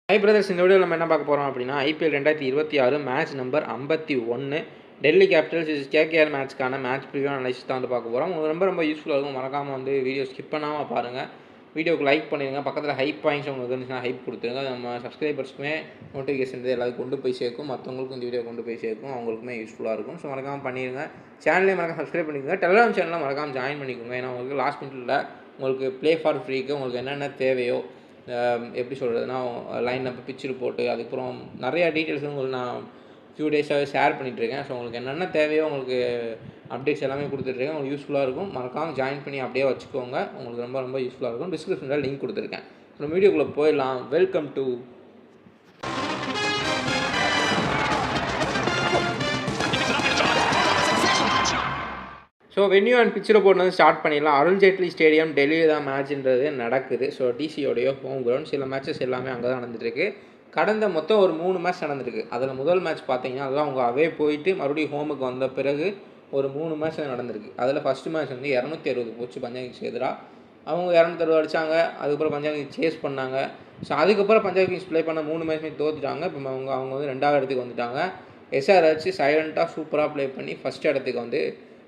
High brothers, இந்த வீடியோவில் நம்ம என்ன பார்க்க போகிறோம் அப்படின்னா IPL 2026 match number 51 Delhi capitals KKR மேட்ச்க்கான மேட்ச் ப்ரிவியூ அனலைசிஸ் தான் வந்து பார்க்க போகிறோம். உங்களுக்கு ரொம்ப யூஸ்ஃபுல்லாக இருக்கும். மறக்காமல் வந்து வீடியோ ஸ்கிப் பண்ணாமல் பாருங்கள். வீடியோக்கு லைக் பண்ணிடுங்க. பக்கத்தில் ஹைப் பாயிண்ட்ஸ் உங்களுக்கு இருந்துச்சுன்னா ஹைப் கொடுத்துருங்க. நம்ம சப்ஸ்கிரைபர்ஸ்க்குமே நோட்டிஃபிகேஷன் எல்லாருக்கும் கொண்டு போய் சேர்க்கும். மற்றவங்களுக்கும் இந்த வீடியோ கொண்டு போய் சேர்க்கும். அவங்களுக்குமே யூஸ்ஃபுல்லாக இருக்கும். ஸோ மறக்காமல் பண்ணிடுங்க. சேனலையும் மறக்காம சப்ஸ்கிரைப் பண்ணிக்கோங்க. டெலிகிராம் சேனலில் மறக்காமல் ஜாயின் பண்ணிக்கோங்க. ஏன்னா உங்களுக்கு லாஸ்ட் மினிட்ல உங்களுக்கு ப்ளே ஃபார் ஃப்ரீக்கு உங்களுக்கு என்னென்ன தேவையோ, எப்படி சொல்கிறதுனா லைன் அப், பிச் ரிப்போர்ட்டு, அதுக்கப்புறம் நிறையா டீட்டெயில்ஸ் உங்களுக்கு நான் ஃபியூ டேஸாகவே ஷேர் பண்ணிகிட்ருக்கேன். ஸோ உங்களுக்கு என்னென்ன தேவையோ உங்களுக்கு அப்டேட்ஸ் எல்லாமே கொடுத்துட்ருக்கேன். உங்களுக்கு யூஸ்ஃபுல்லாக இருக்கும். மறக்காமல் ஜாயின் பண்ணி அப்படியே வச்சுக்கோங்க. உங்களுக்கு ரொம்ப ரொம்ப யூஸ்ஃபுல்லாக இருக்கும். டிஸ்கிரிப்ஷனில் லிங்க் கொடுத்துருக்கேன். ஸோ வீடியோக்குள்ளே போயிடலாம். Welcome to so venue and pitch report வந்து ஸ்டார்ட் பண்ணிடலாம். அருண்ஜேட்லி ஸ்டேடியம் டெல்லியில் தான் மேட்ச்ன்றது நடக்குது. So டிசியோடைய home ground. சில மேட்சஸ் எல்லாமே அங்கே தான் நடந்துட்டுருக்கு. கடந்த மொத்தம் ஒரு 3 மேட்ச் நடந்திருக்கு. அதில் முதல் மேட்ச் பார்த்தீங்கன்னா அதெல்லாம் அவங்க அவே போயிட்டு மறுபடியும் ஹோமுக்கு வந்த பிறகு ஒரு 3 மேட்ச் நடந்திருக்கு. அதில் ஃபஸ்ட்டு மேட்ச் வந்து 260 போச்சு பஞ்சாப் கிங்ஸ் எதிராக. அவங்க 260 அடித்தாங்க. அதுக்கப்புறம் பஞ்சாப் கிங்ஸ் சேஸ் பண்ணாங்க. ஸோ அதுக்கப்புறம் பஞ்சாப் கிங்ஸ் ப்ளே பண்ண 3 மேட்ச்மே தோத்துட்டாங்க. இப்போ அவங்க வந்து 2வது இடத்துக்கு வந்துட்டாங்க. எஸ்ஆர்ஹெச் சைலண்ட்டாக சூப்பராக ப்ளே பண்ணி ஃபஸ்ட் இடத்துக்கு வந்து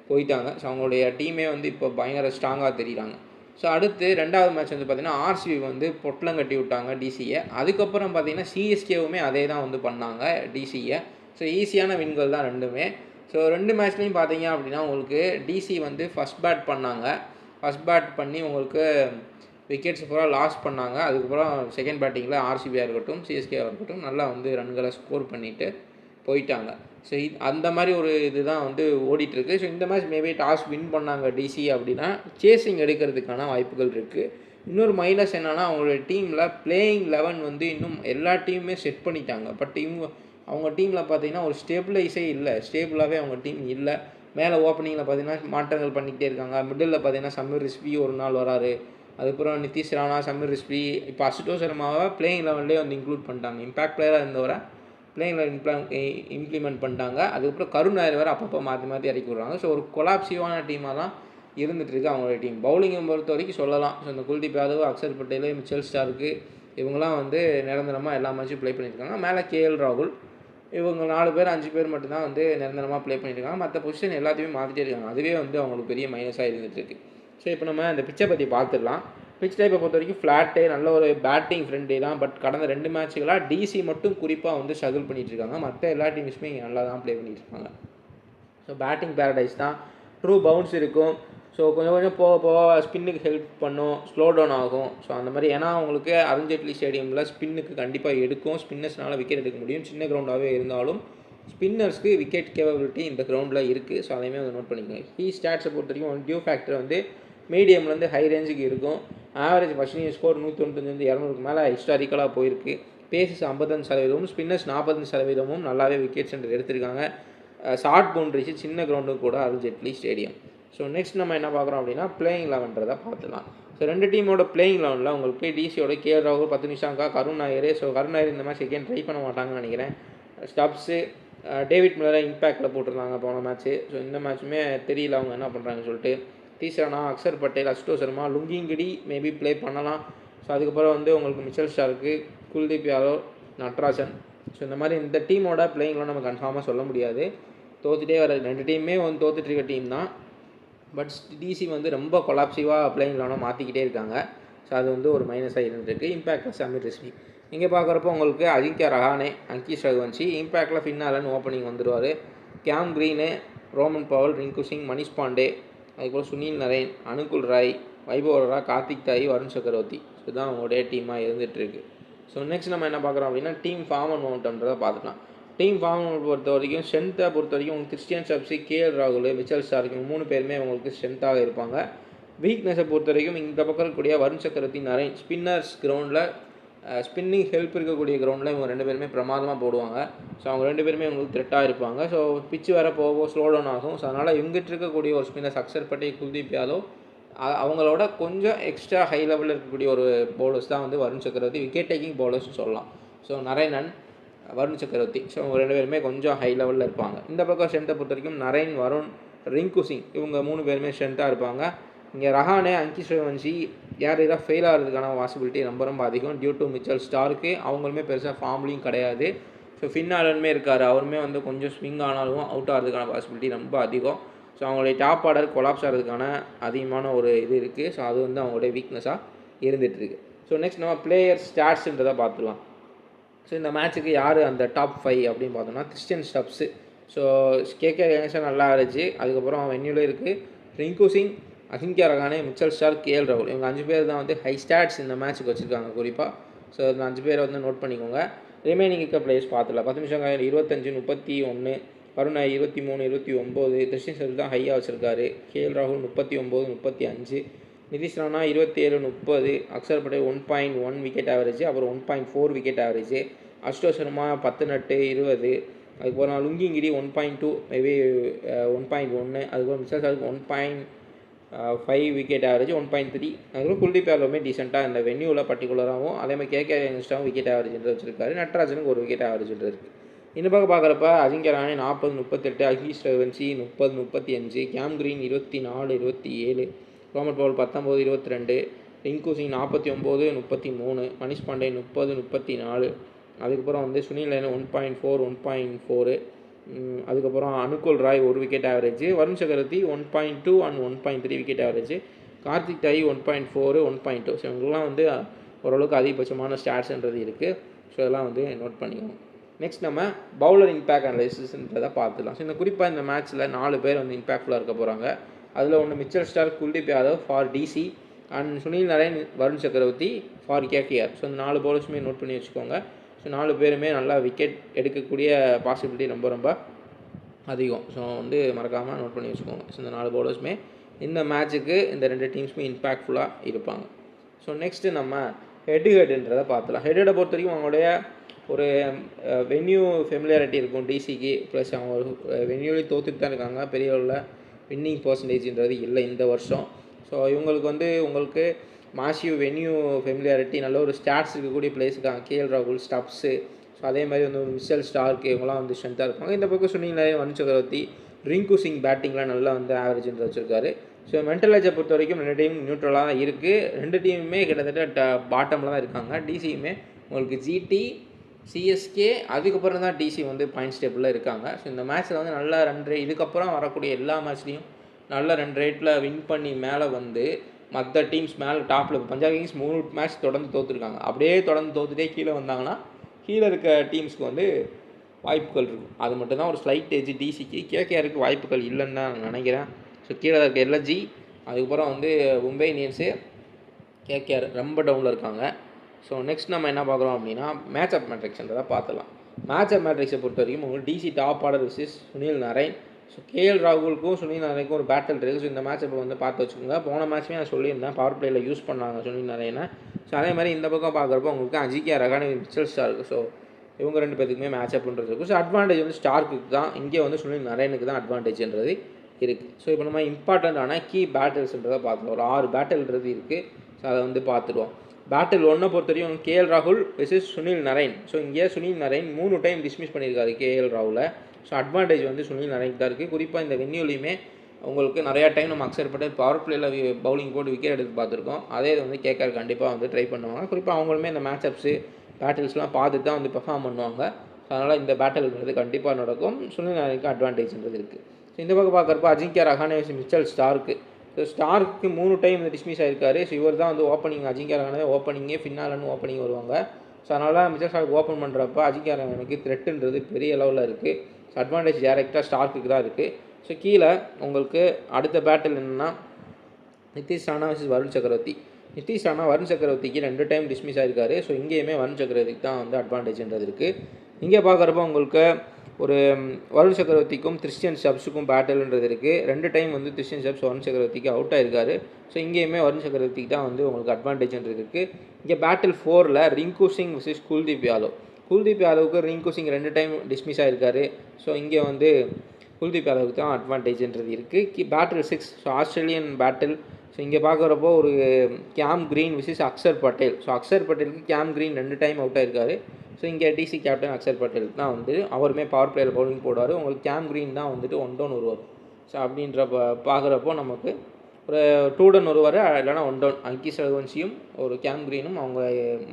போயிட்டாங்க. ஸோ அவங்களுடைய டீமே வந்து இப்போ பயங்கர ஸ்ட்ராங்காக தெரியுறாங்க. ஸோ அடுத்து 2வது மேட்ச் வந்து பார்த்திங்கன்னா ஆர்சிபி வந்து பொட்டலம் கட்டி விட்டாங்க டிசியை. அதுக்கப்புறம் பார்த்திங்கன்னா சிஎஸ்கேவுமே அதே தான் வந்து பண்ணாங்க டிசியை. ஸோ ஈஸியான வின்கள் தான் ரெண்டுமே. ஸோ 2 மேட்ச்லேயும் பார்த்தீங்க அப்படின்னா உங்களுக்கு டிசி வந்து ஃபஸ்ட் பேட் பண்ணாங்க. ஃபஸ்ட் பேட் பண்ணி உங்களுக்கு விக்கெட்ஸ் பூரா லாஸ் பண்ணாங்க. அதுக்கப்புறம் செகண்ட் பேட்டிங்கில் ஆர்சிபியாக இருக்கட்டும் சிஎஸ்கேவாக இருக்கட்டும் நல்லா வந்து ரன்களை ஸ்கோர் பண்ணிவிட்டு போயிட்டாங்க. ஸோ அந்த மாதிரி ஒரு இதுதான் வந்து ஓடிட்டுருக்கு. ஸோ இந்த மேட்ச் மேபி டாஸ் வின் பண்ணாங்க டிசி அப்படின்னா சேசிங் எடுக்கிறதுக்கான வாய்ப்புகள் இருக்குது. இன்னொரு மைனஸ் என்னென்னா அவங்களுடைய டீமில் பிளேயிங் 11 வந்து இன்னும் எல்லா டீமுமே செட் பண்ணிட்டாங்க. பட் அவங்க டீமில் பார்த்தீங்கன்னா ஒரு ஸ்டேபிளைஸே இல்லை. ஸ்டேபிளாகவே அவங்க டீம் இல்லை. மேலே ஓப்பனிங்கில் பார்த்தீங்கன்னா மாற்றங்கள் பண்ணிக்கிட்டே இருக்காங்க. மிடில் பார்த்தீங்கன்னா சமீர் ரிஸ்வி ஒரு நாள் வராரு. அதுக்கப்புறம் நிதிஷ் ராணா, சமீர் ரிஸ்வி, இப்போ அசுதோஷ் சர்மாவை பிளேயிங் 11லேயே வந்து இன்க்ளூட் பண்ணிட்டாங்க. இம்பாக்ட் பிளேயராக இருந்தவரை பிளேயிங்கில் இம்ப்ளிமெண்ட் பண்ணிட்டாங்க. அதுக்கப்புறம் கருண் நாயர் வேறு அப்பப்போ மாற்றி இறக்கி விட்றாங்க. ஸோ ஒரு கொலாப்சிவான டீமாக தான் இருந்துகிட்ருக்கு அவங்களோட டீம். பவுலிங்கை பொறுத்த வரைக்கும் சொல்லலாம். ஸோ இந்த குல்தீப் யாதவ், அக்ஷர் பட்டேல், மிச்சல் ஸ்டார்க்கு இவங்கெல்லாம் வந்து நிரந்தரமாக எல்லா மேட்சும் ப்ளே பண்ணியிருக்காங்க. மேலே கேஎல் ராகுல், இவங்க 4 பேர் 5 பேர் மட்டும்தான் வந்து நிரந்தரமாக ப்ளே பண்ணியிருக்காங்க. மற்ற பொசிஷன் எல்லாத்தையுமே மாற்றிட்டே இருக்காங்க. அதுவே வந்து அவங்களுக்கு பெரிய மைனஸாக இருந்துகிட்ருக்கு. ஸோ இப்போ நம்ம அந்த பிச்சை பற்றி பார்த்துடலாம். பிச் டைப்பை பொறுத்த வரைக்கும் ஃப்ளாட்டு, நல்ல ஒரு பேட்டிங் ஃப்ரெண்ட்லி தான். பட் கடந்த 2 மேட்சுகளாக டிசி மட்டும் குறிப்பாக வந்து ஸ்ட்ரகிள் பண்ணிகிட்டு இருக்காங்க. மற்ற எல்லா டீம்ஸுமே இங்கே நல்லா தான் ப்ளே பண்ணிகிட்டு இருக்காங்க. ஸோ பேட்டிங் பேரடைஸ் தான். ட்ரூ பவுன்ஸ் இருக்கும். ஸோ கொஞ்சம் கொஞ்சம் போக போக ஸ்பின்னுக்கு ஹெல்ப் பண்ணும், ஸ்லோ டவுன் ஆகும். ஸோ அந்த மாதிரி ஏன்னா அவங்களுக்கு அருண்ஜேட்லி ஸ்டேடியமில் ஸ்பின்னுக்கு கண்டிப்பாக எடுக்கும். ஸ்பின்னர்ஸ்னால் விக்கெட் எடுக்க முடியும். சின்ன கிரவுண்டாகவே இருந்தாலும் ஸ்பின்னர்ஸ்க்கு விக்கெட் கேப்பபிலிட்டி இந்த கிரவுண்டில் இருக்குது. ஸோ அதையுமே வந்து நோட் பண்ணிக்கோங்க. ஸ்டாட்ஸை பொறுத்த வரைக்கும் டியூ ஃபேக்டர் வந்து மீடியம்லேருந்து ஹை ரேஞ்சுக்கு இருக்கும். ஆவரேஜ் ஃபர்ஸ்ட் இன்னிங்ஸ் ஸ்கோர் 195-200க்கு மேலே ஹிஸ்டாரிக்கலாக போயிருக்கு. பேசஸ் 55%, ஸ்பின்னர்ஸ் 40% நல்லாவே விக்கெட்ஸ் எடுத்திருக்காங்க. ஷார்ட் பவுண்டரிஸ் சின்ன கிரவுண்டுக்கு கூட அருண்ஜேட்லி ஸ்டேடியம். ஸோ நெக்ஸ்ட் நம்ம என்ன பார்க்குறோம் அப்படின்னா பிளேயிங் 11 பார்த்துக்கலாம். ஸோ 2 டீமோட பிளேயிங் 11 உங்களுக்கு டிசியோட கேஎல் ராகுல் 10 நிமிஷம்க்கா, கருண் நாயர். ஸோ கருண் நாயர் இந்த மேட்ச் செகண்ட் ட்ரை பண்ண மாட்டாங்கன்னு நினைக்கிறேன். ஸ்டப்ஸு, டேவிட் மில்லரை இம்பேக்டில் போட்டிருந்தாங்க போன மேட்ச்சு. ஸோ இந்த மேட்ச்சுமே தெரியல அவங்க என்ன பண்ணுறாங்கன்னு சொல்லிட்டு. Nitish Rana, Axar Patel, Ashutosh Sharma, Lungi Ngidi maybe play பண்ணலாம். ஸோ அதுக்கப்புறம் வந்து உங்களுக்கு Mitchell Starc, Kuldeep Yadav, Natarajan. So இந்த மாதிரி இந்த டீமோட பிளேயிங்லாம் நம்ம கன்ஃபார்மாக சொல்ல முடியாது. தோத்துட்டே வர 2 டீமுமே வந்து தோத்துட்ருக்க டீம் தான். பட் டிசி வந்து ரொம்ப கொலாப்சிவாக பிளேயிங்லாம் மாற்றிக்கிட்டே இருக்காங்க. ஸோ அது வந்து ஒரு மைனஸாக இருந்துருக்கு. இம்பேக்டில் சமீர் ரிஸ்வி. இங்கே பார்க்குறப்போ உங்களுக்கு அஜிங்கியா ரஹானே, அங்கிஷ் ரகுவன்ஷி, இம்பேக்டில் ஃபின்னாலன் ஓப்பனிங் வந்துடுவார். Cam Green, Rovman Powell, Rinku Singh, Manish Pandey, அதுக்கப்புறம் சுனில் நரேன், அனுகுல் ராய், வைபவ் ஓரா, கார்த்திக் தாய், வருண் சக்கரவர்த்தி. ஸோ இதுதான் அவங்களுடைய டீமாக இருந்துகிட்ருக்கு. ஸோ நெக்ஸ்ட் நம்ம என்ன பார்க்குறோம் அப்படின்னா டீம் ஃபார்ம் அண்ட் மவுண்ட்ன்றதை பார்த்துக்கலாம். டீம் ஃபார்ம் பொறுத்த வரைக்கும் ஸ்ட்ரென்த்தை பொறுத்த வரைக்கும் உங்களுக்கு கிறிஸ்டியன் சப்ஸி, கேஎல் ராகுல், மிச்சல் ஸ்டார்க் 3 பேருமே உங்களுக்கு ஸ்ட்ரென்த்தாக இருப்பாங்க. வீக்னஸை பொறுத்த வரைக்கும் இந்த பக்கம் இருக்கக்கூடிய வருண் சக்கரவர்த்தி, நரேன் ஸ்பின்னர்ஸ் கிரவுண்டில் ஸ்பின்னிங் ஹெல்ப் இருக்கக்கூடிய கிரவுண்டில் இவங்க 2 பேருமே பிரமாதமாக போடுவாங்க. ஸோ அவங்க 2 பேருமே உங்களுக்கு த்ரெட்டாக இருப்பாங்க. ஸோ பிச்சு வர போக ஸ்லோ டவுன் ஆகும். ஸோ அதனால் இவங்ககிட்ட இருக்கக்கூடிய ஒரு ஸ்பின்னர்ஸ் அக்ஷர் பட்டேல், குல்தீப் யாதவ் அவங்களோட கொஞ்சம் எக்ஸ்ட்ரா ஹை லெவலில் இருக்கக்கூடிய ஒரு பவுலர்ஸ் தான் வந்து வருண் சக்கரவர்த்தி. விக்கெட் டேக்கிங் பவுலர்ஸ்னு சொல்லலாம். ஸோ நரேன், வருண் சக்கரவர்த்தி. ஸோ அவங்க 2 பேருமே கொஞ்சம் ஹை லெவலில் இருப்பாங்க. இந்த பக்கம் ஸ்ட்ரென்த்தை பொறுத்த வரைக்கும் நரேன், வருண், ரிங்கு சிங் இவங்க 3 பேருமே ஸ்ட்ரென்த்தாக இருப்பாங்க. இங்கே ரஹானே, அங்கிஷ் ரகுவன்ஷி யார் யாராவது ஃபெயில் ஆகிறதுக்கான பாசிபிலிட்டி ரொம்ப ரொம்ப அதிகம் டியூ டு மிச்சல் ஸ்டார்க்கு. அவங்களுமே பெருசாக ஃபார்ம்லேயும் கிடையாது. ஸோ ஃபின் ஆலனுமே இருக்கார், அவருமே வந்து கொஞ்சம் ஸ்விங் ஆனாலும் அவுட் ஆகிறதுக்கான பாசிபிலிட்டி ரொம்ப அதிகம். ஸோ அவங்களுடைய டாப் ஆர்டர் கொலாப்ஸ் ஆகிறதுக்கான அதிகமான ஒரு இது இருக்குது. ஸோ அது வந்து அவங்களுடைய வீக்னஸாக இருந்துகிட்ருக்கு. ஸோ நெக்ஸ்ட் நம்ம பிளேயர் ஸ்டாட்ஸ்ன்றதை பார்த்துக்கலாம். ஸோ இந்த மேட்ச்சுக்கு யார் அந்த டாப் 5 அப்படின்னு பார்த்தோம்னா Kristian Stubbs. So KK Ganesan நல்லா ஆடுச்சு. அதுக்கப்புறம் வென்யூவில் இருக்குது Rinku Singh, Ajinkya Rahane, Mitchell Starc, KL ராகுல். இவங்க 5 பேர் தான் வந்து ஹை ஸ்டாட்ஸ் இந்த மேட்ச்சுக்கு வச்சுருக்காங்க குறிப்பாக. ஸோ இந்த 5 பேரை வந்து நோட் பண்ணிக்கோங்க. ரிமைனிங் இருக்க பிளேயர்ஸ் பார்த்துலாம். 10 நிமிஷம் 25, 31, வருண் 23, 29, கிறிஸ்டியன் ஸ்டப்ஸ் தான் ஹையாக வச்சுருக்காரு. கேஎல் ராகுல் 39, 35, நிதிஷ் ராணா 27, 30, அக்ஷர் பட்டேல் 1.1 விக்கெட் ஆவரேஜ், அப்புறம் 1.4 விக்கெட் ஆவரேஜ், அஷ்டோ சர்மா 10 நட்டு 20, அதுக்கப்புறம் லுங்கிங்கிரி 1.2 மேபி 1.1, அதுக்கப்புறம் மிச்சல் ஸ்டார்க் 1.5 விக்கெட் ஆவரேஜ், 1.3, அதுக்கப்புறம் குல்தீப் யாதவுமே டீசெண்டாக இந்த வென்யூவில் பர்டிகுலராகவும் அதேமாதிரி கேகே யங்ஸ்டாவும் விக்கெட் ஆவரேஜ்ன்றது வச்சிருக்காரு. நட்ராஜனுக்கு 1 விக்கெட் ஆவரேஜ்ன்றது இருக்குது. இந்த பக்கம் பார்க்குறப்ப Ajinkya Rahane 40, 38, Angkrish Raghuvanshi 30, 35, Cam Green 24, 27, Rovman Powell 19, 22, Rinku Singh 49, 33, Manish Pandey 30, 34, அதுக்கப்புறம் வந்து சுனில் நரைன் 1.4, 1.4, அதுக்கப்புறம் Anukul Roy 1 wicket average, Varun Chakravarthy 1.2 and 1.3 wicket average, Karthik தாய் 1.4, 1.2. ஸோ இவங்கெல்லாம் வந்து ஓரளவுக்கு அதிகபட்சமான ஸ்டாட்ஸ்ன்றது இருக்குது. ஸோ இதெல்லாம் வந்து நோட் பண்ணிக்கணும். நெக்ஸ்ட் நம்ம பவுலர் இம்பேக்ட் அனலைசிஸ்ன்றதை பார்த்துக்கலாம். ஸோ இந்த குறிப்பாக இந்த மேட்ச்சில் 4 பேர் வந்து இம்பேக்ட்ஃபுல்லாக இருக்க போகிறாங்க. அதில் ஒன்று Mitchell Starc, Kuldeep Yadav for DC and Sunil Narine, Varun Chakravarthy for KKR. So இந்த 4 பவுலர்ஸுமே நோட் பண்ணி வச்சுக்கோங்க. ஸோ 4 பேருமே நல்லா விக்கெட் எடுக்கக்கூடிய பாசிபிலிட்டி ரொம்ப ரொம்ப அதிகம். ஸோ வந்து மறக்காமல் நோட் பண்ணி வச்சுக்கோங்க. ஸோ இந்த 4 பவுலர்ஸுமே இந்த மேட்ச்சுக்கு இந்த 2 டீம்ஸுமே இம்பேக்ட்ஃபுல்லாக இருப்பாங்க. ஸோ நெக்ஸ்ட்டு நம்ம ஹெட்டுன்றதை பார்த்துலாம். ஹெட்டை பொறுத்த வரைக்கும் அவங்களுடைய ஒரு வென்யூ ஃபெமிலியாரிட்டி இருக்கும் டிசிக்கு. ப்ளஸ் அவங்க வென்யூலேயும் தோற்றுட்டு தான் இருக்காங்க. பெரிய உள்ள வின்னிங் பர்சன்டேஜ்ன்றது இல்லை இந்த வருஷம். ஸோ இவங்களுக்கு வந்து உங்களுக்கு மாசிவ் வென்யூ ஃபெமிலியாரிட்டி, நல்ல ஒரு ஸ்டாட்ஸ் இருக்கக்கூடிய பிளேஸ் இருக்காங்க. கேஎல் ராகுல், ஸ்டப்ஸு, ஸோ அதே மாதிரி வந்து ஒரு மிச்சல் ஸ்டார்க், இவங்களாம் வந்து ஸ்ட்ரென்த்தாக இருப்பாங்க. இந்த பக்கம் சுனில் நரைன், வருண் சக்கரவர்த்தி, ரிங்கு சிங் பேட்டிங்லாம் நல்லா வந்து ஆவரேஜ்ன்ற வச்சுருக்காரு. ஸோ மென்டல் ஏஜை பொறுத்த வரைக்கும் 2 டீம் நியூட்ரலாக தான் இருக்குது. 2 டீமுமே கிட்டத்தட்ட பாட்டமில் தான் இருக்காங்க. டிசியுமே உங்களுக்கு ஜிடி, சிஎஸ்கே, அதுக்கப்புறம் தான் டிசி வந்து பாயிண்ட்ஸ் டேபிளில் இருக்காங்க. ஸோ இந்த மேட்ச்சில் வந்து நல்ல ரன் ரேட், இதுக்கப்புறம் வரக்கூடிய எல்லா மேட்ச்லேயும் நல்ல ரன் ரேட்டில் வின் பண்ணி மேலே வந்து மற்ற டீம்ஸ் மேலே டாப்பில் பஞ்சாப் கிங்ஸ் 3 மேட்ச் தொடர்ந்து தோற்றுருக்காங்க. அப்படியே தொடர்ந்து தோற்றுட்டே கீழே வந்தாங்கன்னா கீழே இருக்க டீம்ஸ்க்கு வந்து வாய்ப்புகள் இருக்கும். அது மட்டும்தான் ஒரு ஸ்லைட் ஏஜ் டிசிக்கு. கேகேஆருக்கு வாய்ப்புகள் இல்லைன்னு தான் நான் நினைக்கிறேன். ஸோ கீழே இருக்க எல்எஸ்ஜி, அதுக்கப்புறம் வந்து மும்பை இந்தியன்ஸு, கேகேஆர் ரொம்ப டவுனில் இருக்காங்க. ஸோ நெக்ஸ்ட் நம்ம என்ன பார்க்குறோம் அப்படின்னா மேட்ச் அப் மேட்ரிக்ஸ்ன்றதை பார்த்துலாம். மேட்ச் அப் மேட்ரிக்ஸை பொறுத்த வரைக்கும் உங்களுக்கு DC top order விசிஸ் Sunil Narain. So KL ராகுலுக்கும் Sunil நரைனுக்கும் ஒரு பேட்டில் இருக்குது. ஸோ இந்த மேட்ச் இப்போ வந்து பார்த்து வச்சுக்கோங்க. போன மேட்ச்மே நான் சொல்லியிருந்தேன், பவர் பிளேயில் யூஸ் பண்ணாங்க சுனில் நரைனை. ஸோ அதே மாதிரி இந்த பக்கம் பார்க்குறப்போ உங்களுக்கு Ajinkya Rahane, Mitchell Stark, so இவங்க 2 பேருக்குமே மேட்ச் அப்ன்றது இருக்கும். ஸோ அட்வான்டேஜ் வந்து ஸ்டார்க்கு தான், இங்கே வந்து சுனில் நரைனுக்கு தான் அட்வான்டேஜ்ன்றது இருக்குது. ஸோ இப்போ நம்ம இம்பார்ட்டண்ட்டான கீ பேட்டில்ஸ்ன்றதை பார்த்துருவோம். ஒரு 6 பேட்டில்ன்றது இருக்குது. ஸோ அதை வந்து பார்த்துருவோம். பேட்டில் 1 பொறுத்த வரைக்கும் கேஎல் ராகுல் வெர்சஸ் சுனில் நரைன். ஸோ இங்கே சுனில் நரைன் 3 டைம் டிஸ்மிஸ் பண்ணியிருக்காரு கேஎல் ராகுலை. ஸோ அட்வான்டேஜ் வந்து சுனில் நரைன் தான் இருக்குது. குறிப்பாக இந்த வென்யூலையுமே உங்களுக்கு நிறையா டைம் நம்ம அக்சர் பட்டேல் பவர் பிளேயில் பவுலிங் போட்டு விக்கெட் எடுத்து பார்த்துருக்கோம். அதே வந்து கேகேஆர் கண்டிப்பாக வந்து ட்ரை பண்ணுவாங்க. குறிப்பாக அவங்களுமே இந்த மேட்ச் அப்ஸு பேட்டில்ஸ்லாம் பார்த்துட்டு தான் வந்து பெர்ஃபார்ம் பண்ணுவாங்க. ஸோ அதனால் இந்த பேட்டில்ன்றது கண்டிப்பாக நடக்கும். சுனில் நரைனுக்கு அட்வான்டேஜ்ன்றது இருக்குது. ஸோ இந்த பக்கம் பார்க்குறப்ப Ajinkya Rahane Mitchell Stark. So Stark 3 time வந்து டிஸ்மிஸ் ஆகிருக்காரு. ஸோ இவர் தான் வந்து ஓப்பனிங், அஜிங்கியா ரஹானே ஓப்பனிங்கே, ஃபின்னாலன்னு ஓப்பனிங் வருவாங்க. ஸோ அதனால் மிச்சல் ஸ்டார்க் ஓப்பன் பண்ணுறப்ப அஜிங்கியா ரஹானேக்கு த்ரெட்டுன்றது பெரிய அளவில் இருக்குது. ஸோ அட்வான்டேஜ் டேரெக்டாக ஸ்டார்க்கு தான் இருக்குது. ஸோ கீழே உங்களுக்கு அடுத்த பேட்டில் என்னென்னா நிதிஷ் ராணா வர்சஸ் வருண் சக்கரவர்த்தி. நிதிஷ் ராணா வருண் சக்கரவர்த்திக்கு 2 டைம் டிஸ்மிஸ் ஆகிருக்காரு. ஸோ இங்கேயுமே வருண் சக்கரவர்த்திக்கு தான் வந்து அட்வான்டேஜ்ன்றது இருக்குது. இங்கே பார்க்குறப்ப உங்களுக்கு ஒரு வருண் சக்கரவர்த்திக்கும் கிறிஸ்டியன் ஸ்டப்ஸுக்கும் பேட்டில்ன்றது இருக்குது. 2 டைம் வந்து கிறிஸ்டியன் ஸ்டப்ஸ் வருண் சக்கரவர்த்திக்கு அவுட் ஆகிருக்காரு. ஸோ இங்கேயுமே வருண் சக்கரவர்த்திக்கு தான் வந்து உங்களுக்கு அட்வான்டேஜ்ன்றது இருக்குது. இங்கே பேட்டில் 4ல் ரிங்கு சிங் வர்சஸ் குல்தீப் யாதவ். குல்தீப் யாதவுக்கு ரிங்கு சிங் 2 டைம் டிஸ்மிஸ் ஆகிருக்காரு. ஸோ இங்கே வந்து குல்தீப் யாதவுக்கு தான் அட்வான்டேஜ்ன்றது இருக்குது. Battle 6, so Australian battle. So இங்கே பார்க்குறப்போ ஒரு Cam Green versus Axar Patel. So Axar பட்டேலுக்கு கேம் கிரீன் 2 டைம் அவுட் ஆகிருக்காரு. ஸோ இங்கே டிசி கேப்டன் அக்ஷர் பட்டேல் தான் வந்து அவருமே பவர் பிளேயர் பவுலிங் போடுவார். உங்களுக்கு கேம் கிரீன் தான் வந்துட்டு 1 டவுன் வருவார். ஸோ அப்படின்ற பார்க்குறப்போ நமக்கு ஒரு 2 டவுன் வருவார், இல்லைனா 1 டவுன் அங்கிஸ் ரகுவன்சியும் ஒரு கேம் கிரீனும் அவங்க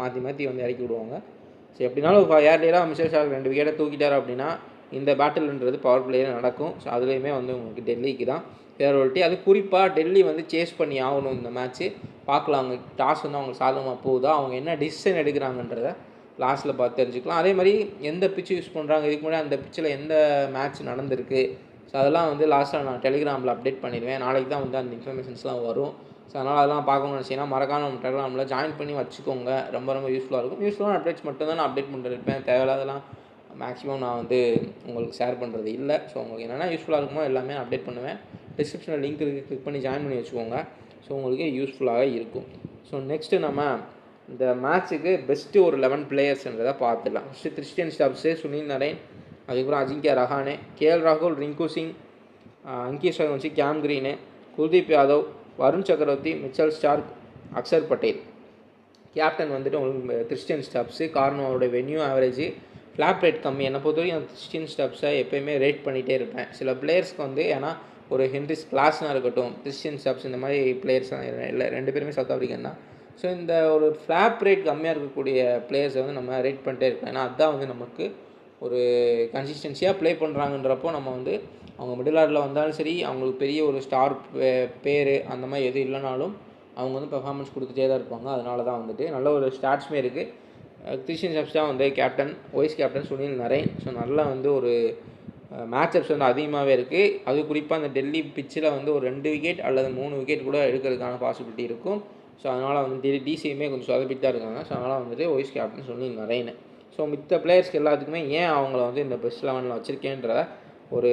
மாற்றி மாற்றி வந்து இறக்கி விடுவாங்க. ஸோ எப்படினாலும் ஏர்லியராக மிச்சல் ஸ்டார்க் 2 விக்கெட்டை தூக்கிட்டார் அப்படின்னா இந்த பேட்டில்ன்றது பவர் பிளேயில் நடக்கும். ஸோ அதுலேயுமே வந்து உங்களுக்கு டெல்லிக்கு தான் ஃபேவரபிலிட்டி. அது குறிப்பாக டெல்லி வந்து சேஸ் பண்ணி ஆகணும் இந்த மேட்ச்சு. பார்க்கலாம் அவங்க டாஸ் வந்து அவங்க சாதகமாக போகுதா, அவங்க என்ன டிசிஷன் எடுக்கிறாங்கன்றத லாஸ்ட்டில் பார்த்து தெரிஞ்சுக்கலாம். அதே மாதிரி எந்த பிச்சு யூஸ் பண்ணுறாங்க, இதுக்கு முன்னாடி அந்த பிச்சில் எந்த மேட்ச் நடந்திருக்கு, ஸோ அதெல்லாம் வந்து லாஸ்ட்டாக நான் டெலிகிராமில் அப்டேட் பண்ணிடுவேன். நாளைக்கு தான் வந்து அந்த இன்ஃபர்மேஷன்ஸ்லாம் வரும். ஸோ அதனால் அதெல்லாம் பார்க்கணும்னு நினச்சிங்கன்னா மறக்காம நம்ம டெலிகிராமில் ஜாயின் பண்ணி வச்சுக்கோங்க. ரொம்ப ரொம்ப யூஸ்ஃபுல்லாக இருக்கும். யூஸ்ஃபுல்லான அப்டேட்ஸ் மட்டும் தான் நான் அப்டேட் பண்ணிருப்பேன். தேவையில்லாதெல்லாம் மேக்ஸிமம் நான் வந்து உங்களுக்கு ஷேர் பண்ணுறது இல்லை. ஸோ உங்களுக்கு என்னென்னா யூஸ்ஃபுல்லாக இருக்குமோ எல்லாமே அப்டேட் பண்ணுவேன். டிஸ்கிரிப்ஷனில் லிங்க் இருக்குது, கிளிக் பண்ணி ஜாயின் பண்ணி வச்சுக்கோங்க. ஸோ உங்களுக்கு யூஸ்ஃபுல்லாக இருக்கும். ஸோ நெக்ஸ்ட்டு நம்ம இந்த மேட்ச்சுக்கு பெஸ்ட்டு ஒரு 11 பிளேயர்ஸ்ன்றதை பார்த்துடலாம். First Christian Stubbs, Sunil Narine, அதுக்கப்புறம் அஜிங்கியா ரஹானே, கேஎல் ராகுல், Rinku Singh, Angkrish Raghuvanshi, Cam Green, Kuldeep Yadav, Varun Chakravarthy, Mitchell Starc, Axar Patel. Captain வந்துட்டு உங்களுக்கு கிறிஸ்டியன் ஸ்டப்ஸு. காரணம் அவருடைய வென்யூ ஆவரேஜ் ஃப்ளாப் ரேட் கம்மி. என்னை பொறுத்த வரைக்கும் அந்த கிறிஸ்டியன் ஸ்டப்ஸை எப்போயுமே ரேட் பண்ணிகிட்டே இருப்பேன். சில பிளேயர்ஸ்க்கு வந்து ஏன்னா ஒரு ஹென்ரிஸ் கிளாஸ்னாக இருக்கட்டும், கிறிஸ்டியன் ஸ்டப்ஸ், இந்த மாதிரி பிளேயர்ஸ் இல்லை 2 பேருமே சவுத் ஆஃப்ரிக்கன் தான். ஸோ இந்த ஒரு ஃப்ளாப் ரேட் கம்மியாக இருக்கக்கூடிய பிளேயர்ஸை வந்து நம்ம ரேட் பண்ணிட்டே இருக்கோம். ஏன்னா அதுதான் வந்து நமக்கு ஒரு கன்சிஸ்டன்சியாக ப்ளே பண்ணுறாங்கன்றப்போ நம்ம வந்து அவங்க மிடில் ஆர்டரில் வந்தாலும் சரி, அவங்களுக்கு பெரிய ஒரு ஸ்டார் பேர் அந்த மாதிரி எதுவும் இல்லைனாலும் அவங்க வந்து பெர்ஃபார்மன்ஸ் கொடுத்துட்டே தான் இருப்பாங்க. அதனால தான் வந்துட்டு நல்ல ஒரு ஸ்டாட்ஸுமே இருக்குது. கிறிஸ்டியன் ஸ்டப்ஸ் தான் வந்து captain, vice captain Sunil Naren. So நல்லா வந்து ஒரு மேட்சப்ஸ் வந்து அதிகமாகவே இருக்குது. அது குறிப்பாக அந்த டெல்லி பிச்சில் வந்து ஒரு 2 விக்கெட் அல்லது 3 விக்கெட் கூட எடுக்கிறதுக்கான பாசிபிலிட்டி இருக்கும். ஸோ அதனால் வந்து டிசியுமே கொஞ்சம் சொதப்பிட்டு தான் இருக்காங்க. ஸோ அதனால் வந்துட்டு vice captain Sunil Naren. So மித்த பிளேயர்ஸ்க்கு எல்லாத்துக்குமே ஏன் அவங்கள வந்து இந்த பெஸ்ட் 11ல் வச்சுருக்கேன்ற ஒரு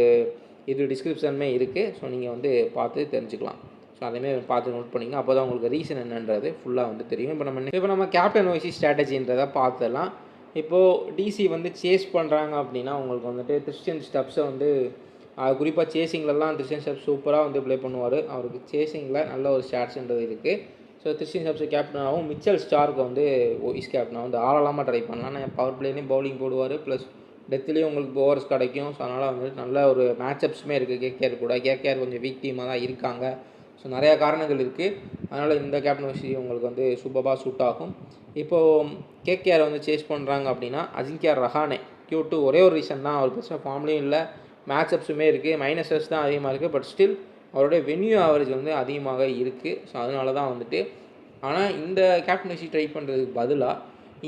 இது டிஸ்கிரிப்ஷனுமே இருக்குது. ஸோ நீங்கள் வந்து பார்த்து தெரிஞ்சுக்கலாம். ஸோ அதேமாதிரி பார்த்து நோட் பண்ணிங்க. அப்போ தான் உங்களுக்கு ரீசன் என்னன்றது ஃபுல்லாக வந்து தெரியும். இப்போ நம்ம கேப்டன் வைஸ் ஸ்ட்ராட்டஜின்றதை பார்த்துடலாம். இப்போது டிசி வந்து சேஸ் பண்ணுறாங்க அப்படின்னா உங்களுக்கு வந்துட்டு கிறிஸ்டியன் ஸ்டப்ஸை வந்து குறிப்பாக சேசிங்லலாம் கிறிஸ்டியன் ஸ்டப்ஸ் சூப்பராக வந்து ப்ளே பண்ணுவார். அவருக்கு சேசிங்கில் நல்ல ஒரு ஸ்டாட்ஸ்ன்றது இருக்குது. ஸோ கிறிஸ்டியன் ஸ்டப்ஸ் கேப்டனாகவும் மிச்சல் ஸ்டார்க்கு வந்து வைஸ் கேப்டனாக வந்து ஆளலாமல் ட்ரை பண்ணலாம். பவர் பிளேலையும் பவுலிங் போடுவார், ப்ளஸ் டெத்துலேயும் உங்களுக்கு ஓவர்ஸ் கிடைக்கும். ஸோ அதனால் வந்துட்டு நல்ல ஒரு மேட்சப்ஸுமே இருக்குது கேகேஆர் கூட. கேகேஆர் கொஞ்சம் வீக் டீமாக தான் இருக்காங்க. ஸோ நிறையா காரணங்கள் இருக்குது. அதனால் இந்த கேப்டன்சி உங்களுக்கு வந்து சூப்பராக சூட் ஆகும். இப்போது கேகேஆர் வந்து சேஸ் பண்ணுறாங்க அப்படின்னா அஜிங்கியா ரஹானே Q2 ஒரே ஒரு ரீசன் தான். அவர் பெருசாக ஃபார்ம்லேயும் இல்லை, மேட்சப்ஸுமே இருக்குது, மைனஸஸ் தான் அதிகமாக இருக்குது. பட் ஸ்டில் அவருடைய வென்யூ ஆவரேஜ் வந்து அதிகமாக இருக்குது. ஸோ அதனால தான் வந்துட்டு ஆனால் இந்த கேப்டன்சி ட்ரை பண்ணுறதுக்கு பதிலாக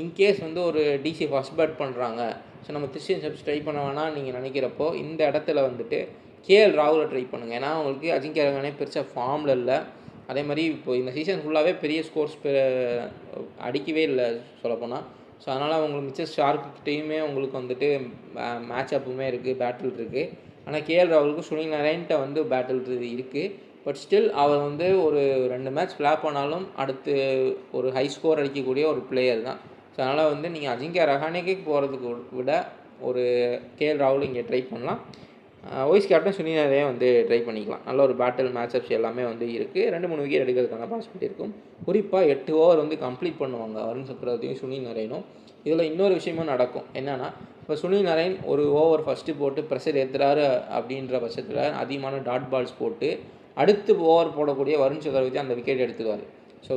இன்கேஸ் வந்து ஒரு டிசி ஃபஸ்ட் பேட் பண்ணுறாங்க, ஸோ நம்ம கிறிஸ்டியன் ஸ்டப்ஸ் ட்ரை பண்ண வேணாம் நீங்கள் நினைக்கிறப்போ இந்த இடத்துல வந்துட்டு கேஎல் ராகுலை ட்ரை பண்ணுங்கள். ஏன்னா அவங்களுக்கு அஜிங்கியா ரஹானே பெருசாக ஃபார்மில் இல்லை. அதே மாதிரி இப்போ இந்த சீசன் ஃபுல்லாகவே பெரிய ஸ்கோர்ஸ் அடிக்கவே இல்லை சொல்லப்போனால். ஸோ அதனால் அவங்களுக்கு மிச்சர் ஸ்டார்க்கிட்டையுமே உங்களுக்கு வந்துட்டு மேட்ச் அப்புமே இருக்குது, பேட்டில் இருக்குது. ஆனால் கேஎல் ராகுலுக்கு சுனில் நரேன்ட்ட வந்து பேட்டில் இருக்குது. பட் ஸ்டில் அவர் வந்து ஒரு 2 மேட்ச் ஃப்ளாப் பண்ணாலும் அடுத்து ஒரு ஹை ஸ்கோர் அடிக்கக்கூடிய ஒரு பிளேயர் தான். ஸோ அதனால் வந்து நீங்கள் அஜிங்கியா ரஹானேக்கு போகிறதுக்கு விட ஒரு கேஎல் ராகுல் இங்கே ட்ரை பண்ணலாம். வைஸ் கேப்டன் சுனில் நரேன் வந்து ட்ரை பண்ணிக்கலாம். நல்ல ஒரு பேட்டில் மேட்சப்ஸ் எல்லாமே வந்து இருக்குது. 2-3 விக்கெட் எடுக்கிறதுக்கான பாசிபிலிட்டி இருக்கும். குறிப்பாக 8 ஓவர் வந்து கம்ப்ளீட் பண்ணுவாங்க வருண் சக்கரவர்த்தியும் சுனில் நரேனும். இதில் இன்னொரு விஷயமும் நடக்கும். என்னென்னா இப்போ சுனில் நரேன் ஒரு ஓவர் ஃபஸ்ட்டு போட்டு ப்ரெஷர் ஏற்றுறாரு அப்படின்ற பட்சத்தில் அதிகமான டாட் பால்ஸ் போட்டு அடுத்து ஓவர் போடக்கூடிய வருண் சக்கரவர்த்தி அந்த விக்கெட் எடுத்துக்குவார். ஸோ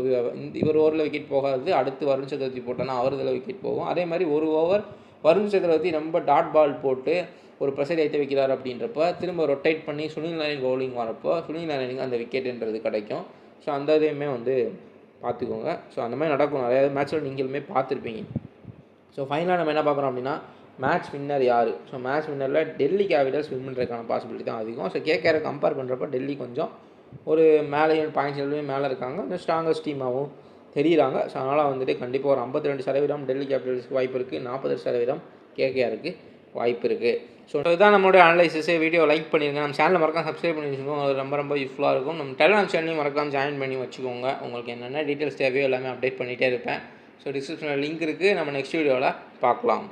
இவர் ஓவரில் விக்கெட் போகாது, அடுத்து வருண் சக்கரவர்த்தி போட்டோன்னா அவர் இதில் விக்கெட் போகும். அதே மாதிரி ஒரு ஓவர் வருண் சக்கரவர்த்தி ரொம்ப டாட் பால் போட்டு ஒரு ப்ரெஷர் ஏற்ற வைக்கிறார் அப்படின்றப்ப திரும்ப ரொட்டேட் பண்ணி சுனில் நரேன் பவுலிங் வரப்போ சுனில் நரேனுக்கு அந்த விக்கெட்டுன்றது கிடைக்கும். ஸோ அந்த இதையுமே வந்து பார்த்துக்கோங்க. ஸோ அந்த மாதிரி நடக்கும். நிறையா மேட்ச்சில் நீங்களுமே பார்த்துருப்பீங்க. ஸோ ஃபைனலாக நம்ம என்ன பார்க்குறோம் அப்படின்னா மேட்ச் வின்னர் யார். ஸோ மேட்ச் வின்னரில் டெல்லி கேபிட்டல்ஸ் வின் பண்ணுறதுக்கான பாசிபிலிட்டி தான் அதிகம். ஸோ கேகேஆரை கம்பேர் பண்ணுறப்ப டெல்லி கொஞ்சம் ஒரு மேலேயும் பாயிண்ட்ஸ்லையுமே மேலே இருக்காங்க, கொஞ்சம் ஸ்ட்ராங்கஸ்ட் டீமாகவும் தெரியுறாங்க. ஸோ அதனால் வந்துட்டு கண்டிப்பாக ஒரு 52% டெல்லி கேபிட்டல்ஸ்க்கு வாய்ப்பு இருக்குது, 40% கேகேஆருக்கு வாய்ப்பு இருக்குது. ஸோ இதுதான் நம்மளுடைய அனலைசிஸே. வீடியோ லைக் பண்ணிடுங்க, நம்ம சேனலில் மறக்காம சப்ஸ்கிரைப் பண்ணி வச்சுக்கோங்க, அது ரொம்ப ரொம்ப யூஸ்ஃபுல்லாக இருக்கும். நம்ம டெலிகிராம் சேனலையும் மறக்காம ஜாயின் பண்ணி வச்சுக்கோங்க. உங்களுக்கு என்னென்ன டீட்டெயில்ஸ் தேவையோ எல்லாமே அப்டேட் பண்ணிகிட்டே இருப்பேன். ஸோ டிஸ்கிரிப்ஷனில் லிங்க் இருக்குது. நம்ம நெக்ஸ்ட் வீடியோவில் பார்க்கலாம்.